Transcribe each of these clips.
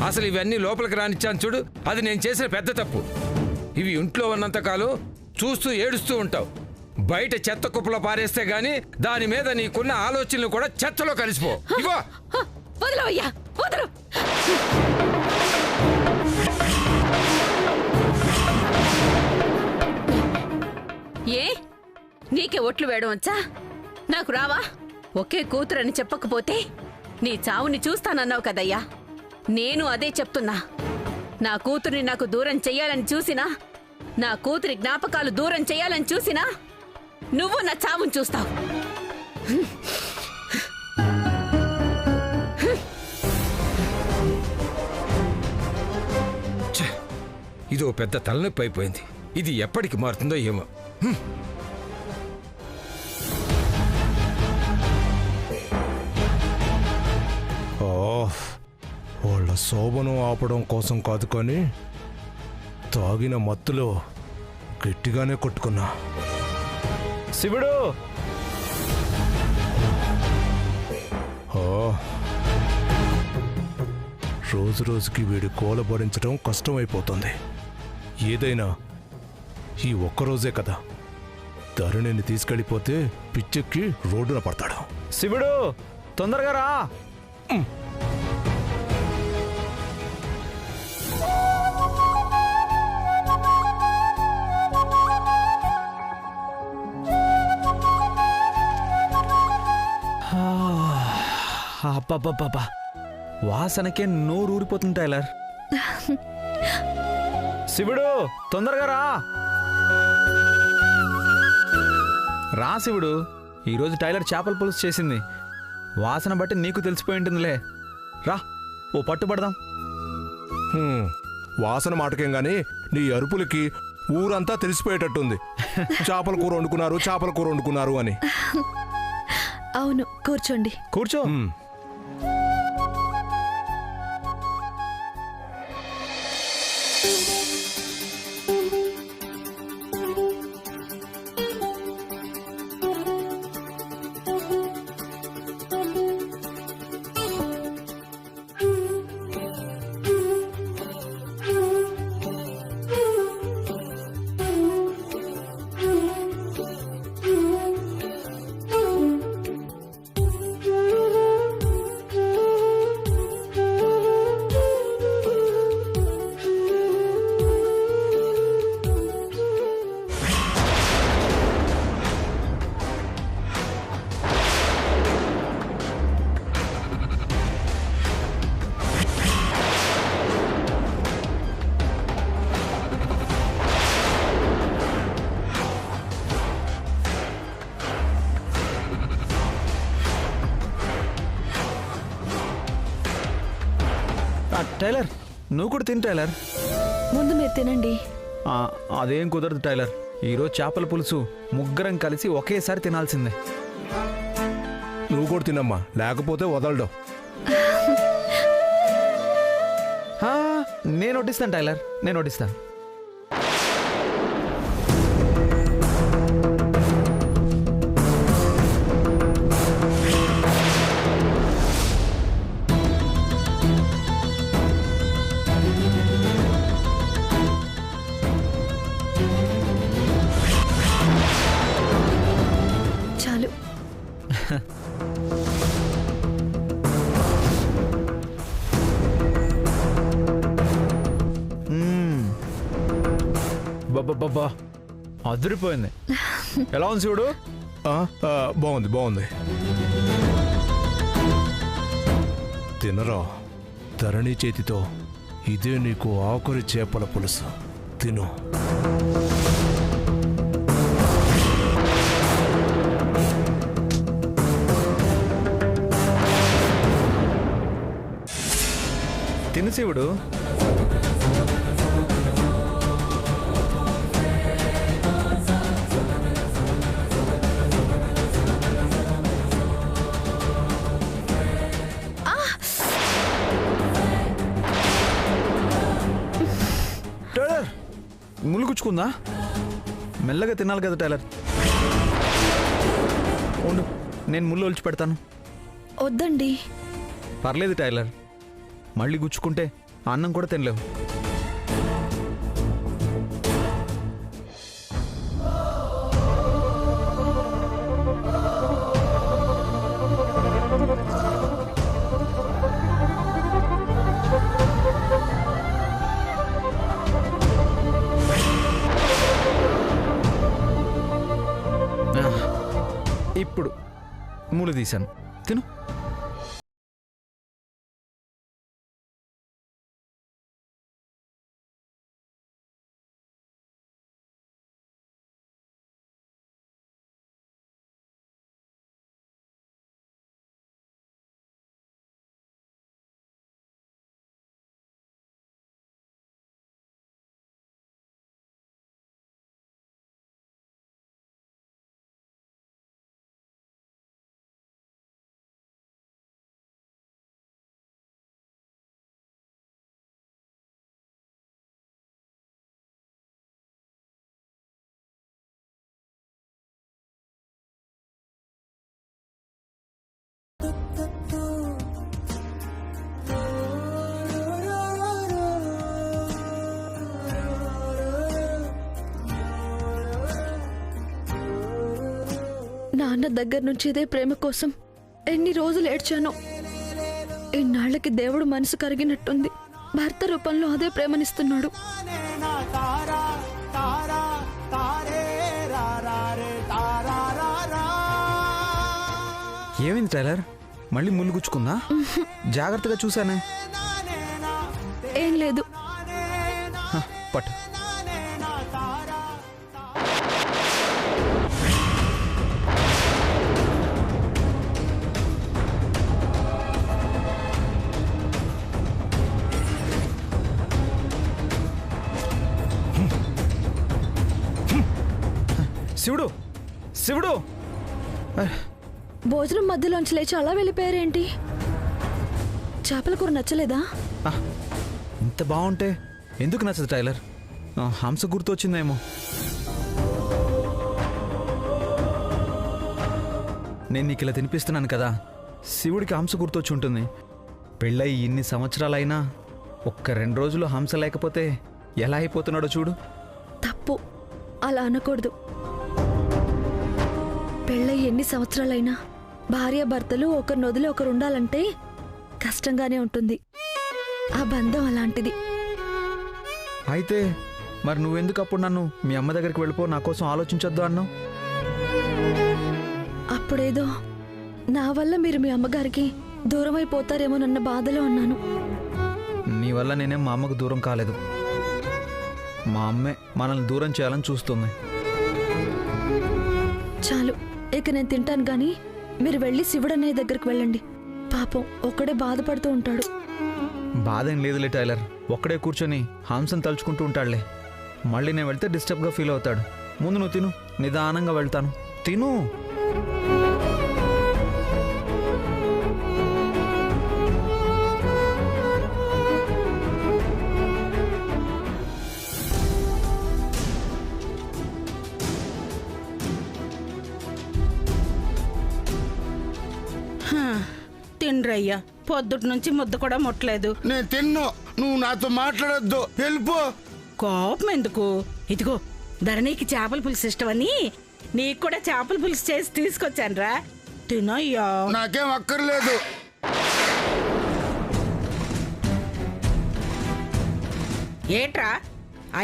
అసలు ఇవన్నీ లోపలికి రానిచ్చాను చూడు, అది నేను చేసిన పెద్ద తప్పు. ఇవి ఇంట్లో ఉన్నంతకాలం చూస్తూ ఏడుస్తూ ఉంటావు. బయట చెత్త కుప్పలో పారేస్తే గాని దాని మీద నీకున్న ఆలోచనలు కూడా చెత్తలో కలిసిపో. ఇవో వదలవయ్యా, వదలు. ఏ నీకే ఒట్లు వేయడం వచ్చా? నాకు రావా? ఒకే కూతురని చెప్పకపోతే నీ చావుని చూస్తానన్నావు కదయ్యా. నేను అదే చెప్తున్నా. నా కూతుర్ని నాకు దూరం చెయ్యాలని చూసినా, నా కూతురి జ్ఞాపకాలు దూరం చెయ్యాలని చూసినా నువ్వు నా చావుని చూస్తావు. ఇదో పెద్ద తలనొప్పి అయిపోయింది. ఇది ఎప్పటికి మారుతుందో ఏమో. వాళ్ళ శోభను ఆపడం కోసం కాదు, కానీ తాగిన మత్తులో గట్టిగానే కొట్టుకున్నా. శివుడు, రోజు రోజుకి వీడి కోల భరించడం కష్టమైపోతుంది. ఏదైనా ఈ ఒక్కరోజే కదా. ధరణిని తీసుకెళ్ళిపోతే పిచ్చెక్కి రోడ్డున పడతాడు. శివుడు తొందరగా రా. అబ్బబ్బబ్బా, వాసనకే నోరు ఊరిపోతుంది టైలర్. శివుడు తొందరగా రా. రా శివుడు, ఈరోజు టైలర్ చేపల పులుసు చేసింది. వాసన బట్టి నీకు తెలిసిపోయి ఉంటుందిలే. రా, ఓ పట్టుబడదాం. వాసన మాటకేం గాని నీ అరుపులకి ఊరంతా తెలిసిపోయేటట్టుంది. చేపల కూర వండుకున్నారు, చేపల కూర వండుకున్నారు అని. అవును, కూర్చోండి. కూర్చో. టైలర్, నువ్వు కూడా తిని టైలర్. ముందు మీరు తినండి. అదేం కుదరదు టైలర్. ఈరోజు చేపల పులుసు ముగ్గురం కలిసి ఒకేసారి తినాల్సిందే. నువ్వు కూడా తినమ్మా, లేకపోతే వదలడం. నేను వడ్డిస్తాను టైలర్, నేను వడ్డిస్తాను. చాలు. బాబా, అదిరిపోయింది. ఎలా ఉంది శివుడు? బాగుంది, బాగుంది. తినరా, ధరణి చేతితో ఇదే నీకు ఆఖరి చేపల పులుసు. తిను. తిను శివుడు. టైలర్, ముళ్ళు గుచ్చుకుందా? మెల్లగా తినాలి కదా టైలర్. ఉండు, నేను ముళ్ళు ఒలిచి పెడతాను. వద్దండి. పర్లేదు టైలర్, మళ్ళీ గుచ్చుకుంటే అన్నం కూడా తినలేవు. ఇప్పుడు మూలు తీశాను, తిను. నాన్న దగ్గర నుంచి ఇదే ప్రేమ కోసం ఎన్ని రోజులు ఏడ్చానో. ఇన్నాళ్లకి దేవుడు మనసు కరిగినట్టుంది. భర్త రూపంలో అదే ప్రేమనిస్తున్నాడు. ఏమైంది టైలర్? మళ్ళీ ముళ్ళు గుచ్చుకుందా? జాగ్రత్తగా చూసానే. ఏం లేదు. పట్టు. శివుడు, శివుడు! భోజనం మధ్యలోంచి లేచి అలా వెళ్ళిపోయారేంటి? చేపల కూర నచ్చలేదా? ఇంత బాగుంటే ఎందుకు నచ్చదు టైలర్? హంస గుర్తొచ్చిందేమో. నేను నీకు ఇలా తినిపిస్తున్నాను కదా, శివుడికి హంస గుర్తొచ్చి ఉంటుంది. పెళ్ళయి ఇన్ని సంవత్సరాలైనా ఒక్క 2 రోజులు హంస లేకపోతే ఎలా అయిపోతున్నాడో చూడు. తప్పు, అలా అనకూడదు. పెళ్ళయి ఎన్ని సంవత్సరాలైనా భార్యాభర్తలు ఒకరిని వదిలి ఒకరు ఉండాలంటే కష్టంగానే ఉంటుంది. ఆ బంధం అలాంటిది. అయితే మరి నువ్వెందుకు అప్పుడు నన్ను మీ అమ్మ దగ్గరికి వెళ్ళిపో, నా కోసం ఆలోచించొద్దు అన్నావు? అప్పుడేదో నా వల్ల మీరు మీ అమ్మగారికి దూరం అయిపోతారేమోనన్న బాధలో అన్నాను. నీ వల్ల నేనేం మా అమ్మకు దూరం కాలేదు. మా అమ్మే మనల్ని దూరం చేయాలని చూస్తుంది. చాలు, ఇక నేను తింటాను గాని మీరు వెళ్ళి శివుడన్నయ్య దగ్గరికి వెళ్ళండి. పాపం ఒక్కడే బాధపడుతూ ఉంటాడు. బాధ ఏం లేదులే టైలర్, ఒక్కడే కూర్చొని హంసను తలుచుకుంటూ ఉంటాడులే. మళ్ళీ నేను వెళ్తే డిస్టర్బ్గా ఫీల్ అవుతాడు. ముందు నువ్వు తిను, నిదానంగా వెళ్తాను. తిను. తిండ్రయ్యా, పొద్దుటి నుంచి ముద్ద కూడా ముట్టలేదు. నేను తిన్ను, నువ్వు నాతో మాట్లాడొద్దు, వెళ్ళిపో. కోపం ఎందుకు? ఇదిగో ధరణికి చేపల పులుసు ఇష్టమని నీకు కూడా చేపల పులుసు చేసి తీసుకొచ్చానురా, తినయ్యా. నాకేం అక్కర్లేదు. ఏట్రా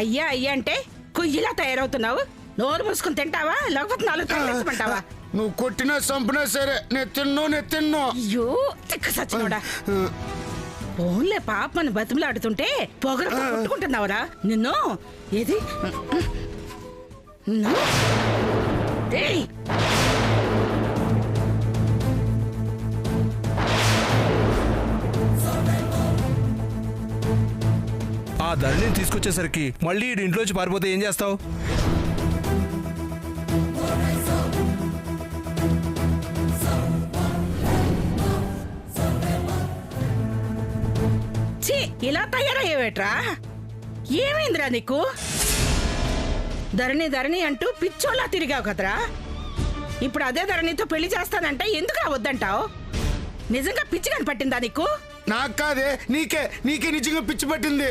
అయ్యా అయ్యా అంటే కుయ్యిలా తయారవుతున్నావు? నోరు మూసుకుని తింటావా, లేకపోతే నాలుగు తగిలించమంటావా? నువ్వు కొట్టినా చంపినా సరే నేను తిన్ను. అయ్యో చిక్క సచ్చినోడా. ఓన్లే పాపని బతిమలాడుతుంటే పొగరతో కొట్టుకుంటున్నావురా నిన్ను. ఏది నిన్ను? ఏయ్! ఆ ధరణిని తీసుకొచ్చేసరికి మళ్ళీ ఈ ఇంట్లోంచి పారిపోతే ఏం చేస్తావు? ఇలా తయారయ్యేవేట్రా? ఏమైందిరా నీకు? ధరణి ధరణి అంటూ పిచ్చోళ్ళ తిరిగావు కదరా. ఇప్పుడు అదే ధరణితో పెళ్లి చేస్తానంటే ఎందుకు వద్దంటావు? నిజంగా పిచ్చి కనిపట్టిందా నీకు? నాకు కాదే, నీకే నీకే నిజంగా పిచ్చి పట్టింది.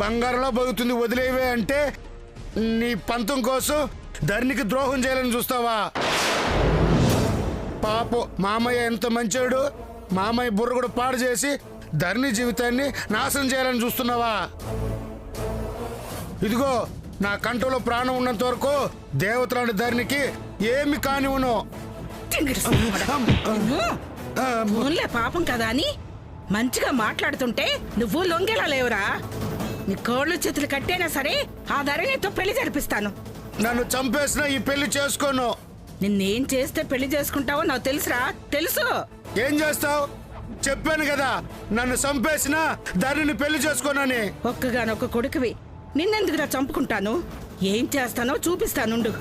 బంగారంలో బతుకుతుంది వదిలేవే అంటే నీ పంతం కోసం ధరణికి ద్రోహం చేయాలని చూస్తావా? పాపం మామయ్య ఎంత మంచోడు, మామయ్య బుర్ర కూడా పాడు చేసి ధరణి జీవితాన్ని నాశనం చేయాలని చూస్తున్నావా? ఇదిగో నా కంటలో ప్రాణం ఉన్నంత వరకు దేవతలాంటి ధరణికి ఏమి కానివ్వను. ఊన్లే పాపం కదా అని మంచిగా మాట్లాడుతుంటే నువ్వు లొంగేలా లేవురా. నీ కోళ్ళు చేతులు కట్టేనా సరే ఆ ధరణితో పెళ్లి జరిపిస్తాను. నన్ను చంపేసినా ఈ పెళ్లి చేసుకోను. నిన్నేం చేస్తే పెళ్లి చేసుకుంటావో నాకు తెలుసురా, తెలుసు. ఏం చేస్తావు? చెప్పాను కదా, నన్ను చంపేసినా ధరణిని పెళ్లి చేసుకోనని. ఒక్కగానొక్క కొడుకువి, నిన్నెందుకురా చంపుకుంటాను? ఏం చేస్తానో చూపిస్తానుండు.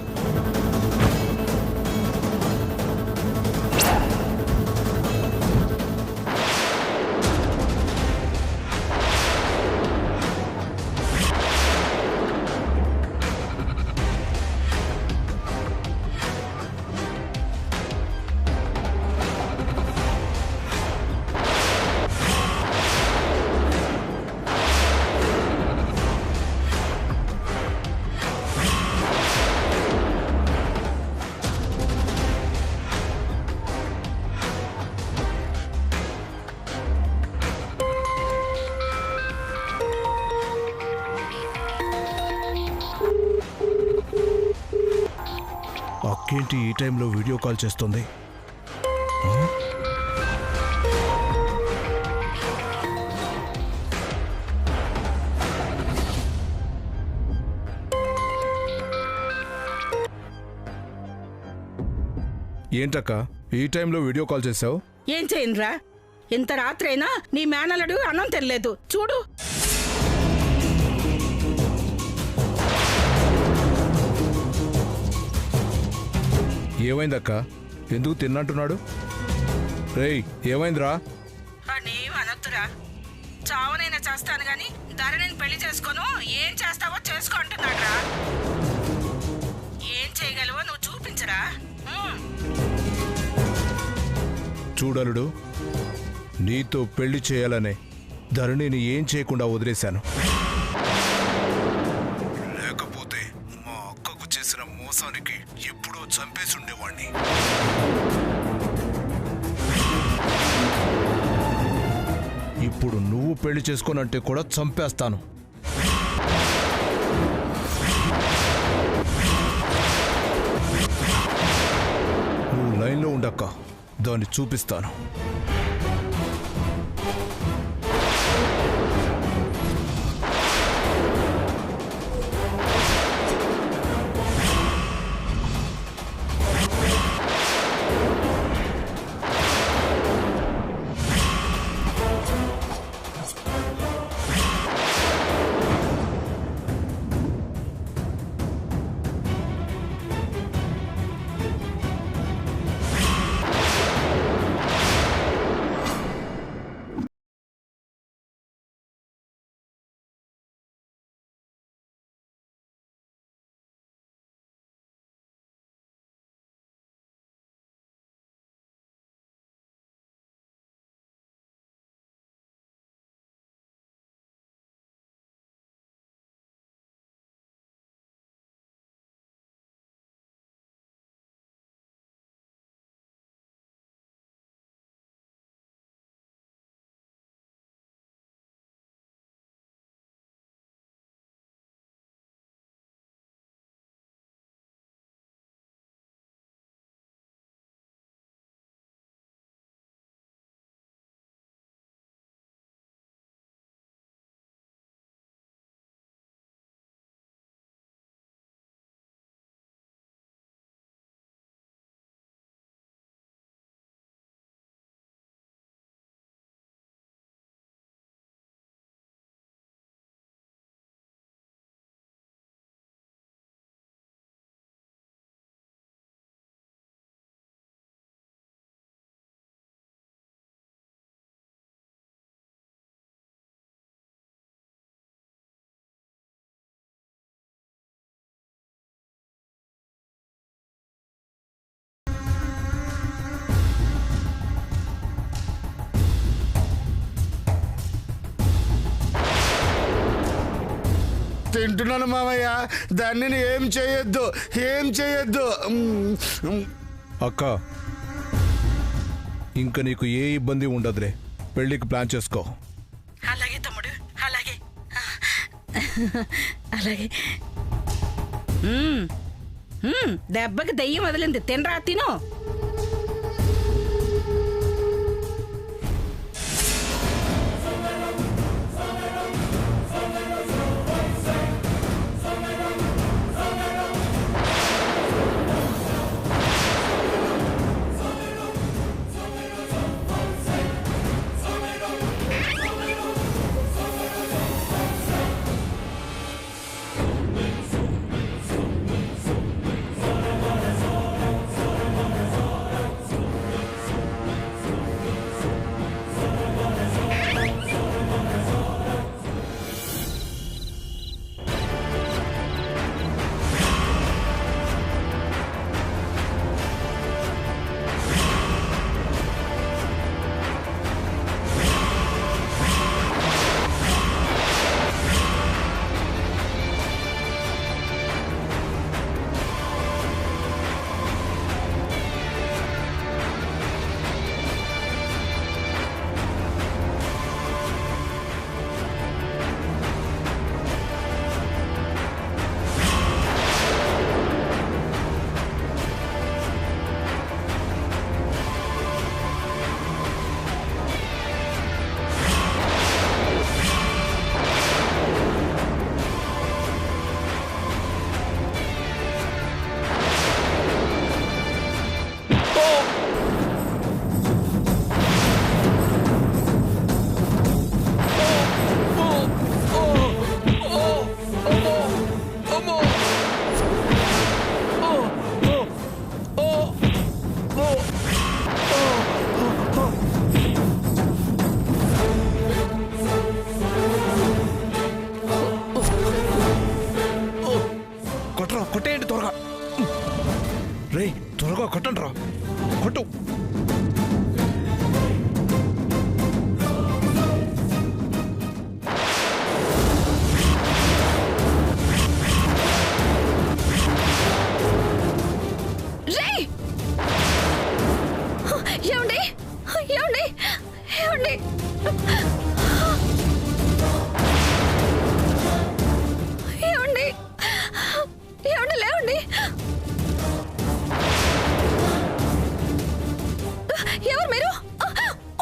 అక్కేంటి ఈ టైంలో వీడియో కాల్ చేస్తుంది? ఏంటక్క ఈ టైంలో వీడియో కాల్ చేసావు? ఏం చేయనురా, ఇంత రాత్రైనా నీ మేనలుడు అన్నం తినలేదు చూడు. ఏమైందక్క? ఎందుకు తిన్నంటున్నాడు? రేయ్ ఏమైందిరా? నీవు అనొద్దురా, చావనైనా చేస్తాను గాని ధరణిని పెళ్లి చేసుకోను. ఏం చేస్తావో చేసుకో అంటున్నాడురా. ఏం చేయగలవో నువ్వు చూపించరా. చూడలుడు, నీతో పెళ్లి చేయాలనే ధరణిని ఏం చేయకుండా వదిలేశాను. లేకపోతే మా అక్కకు చేసిన మోసానికి ఎప్పుడో చంపేసి ఉండేవాణ్ణి. ఇప్పుడు నువ్వు పెళ్లి చేసుకోనంటే కూడా చంపేస్తాను. నువ్వు లైన్లో ఉండక్క, దాన్ని చూపిస్తాను. తింటున్నాను మామయ్య. దాన్ని ఏం చేయొద్దు, ఏం చేయొద్దు. అక్క ఇంకా నీకు ఏ ఇబ్బంది ఉండదులే, పెళ్ళికి ప్లాన్ చేసుకో. అలాగే తమ్ముడు, అలాగే అలాగే. దెబ్బకి దెయ్యం వదిలింది, తినరా తిను. కొట్టేయండి త్వరగా. రే త్వరగా కొట్టండి రా, కొట్టు. ఏమండి ఏమండి ఏమండి ఏమండి ఏమండి లేవండి. ఎవరు మీరు?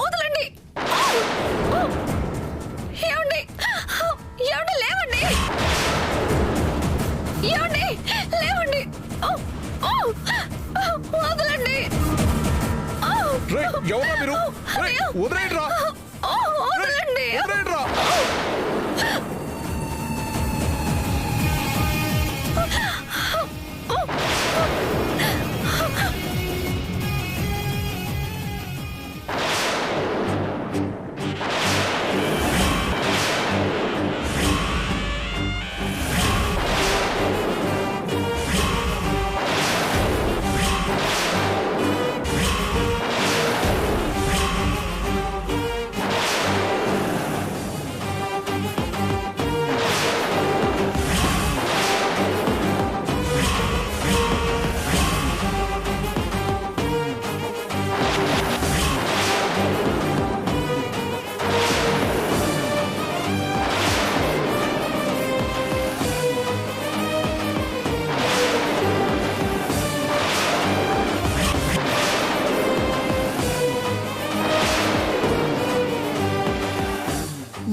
వదలండి. ఏమండి ఏమండి లేవండి. ఏమండి లేవండి. వదలండి. రే ఎవరా మీరు? వదిలేయండి రా, వదలండి. వదిలేయండి రా.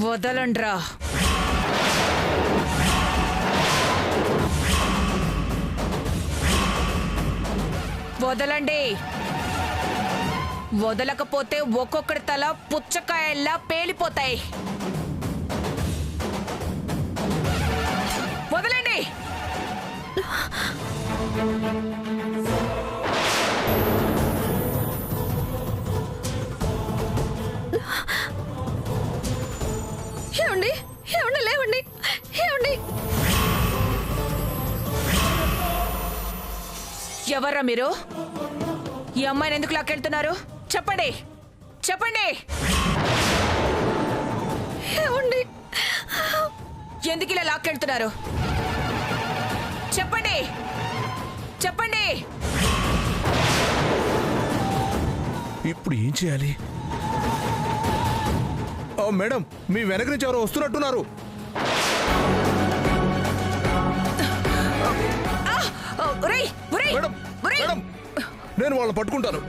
వదలండ్రా. వదలండి. వదలకపోతే ఒక్కొక్కడి తల పుచ్చకాయల్లా పేలిపోతాయి. వదలండి. ఏమండి ఏమండి లేవండి. ఏమండి ఎవర్రా మీరు? ఈ అమ్మాయిని ఎందుకు లాక్కెళ్తున్నారు? చెప్పండి చెప్పండి. ఏమండి ఎందుకు ఇలా లాక్కెళ్తున్నారు? చెప్పండి, చెప్పండి. ఇప్పుడు ఏం చేయాలి? మేడం, మీ వెనక నుంచి ఎవరో వస్తున్నట్టున్నారు. ఒరేయ్, ఒరేయ్, మేడం, ఒరేయ్. మేడం, నేను వాళ్ళని పట్టుకుంటాను.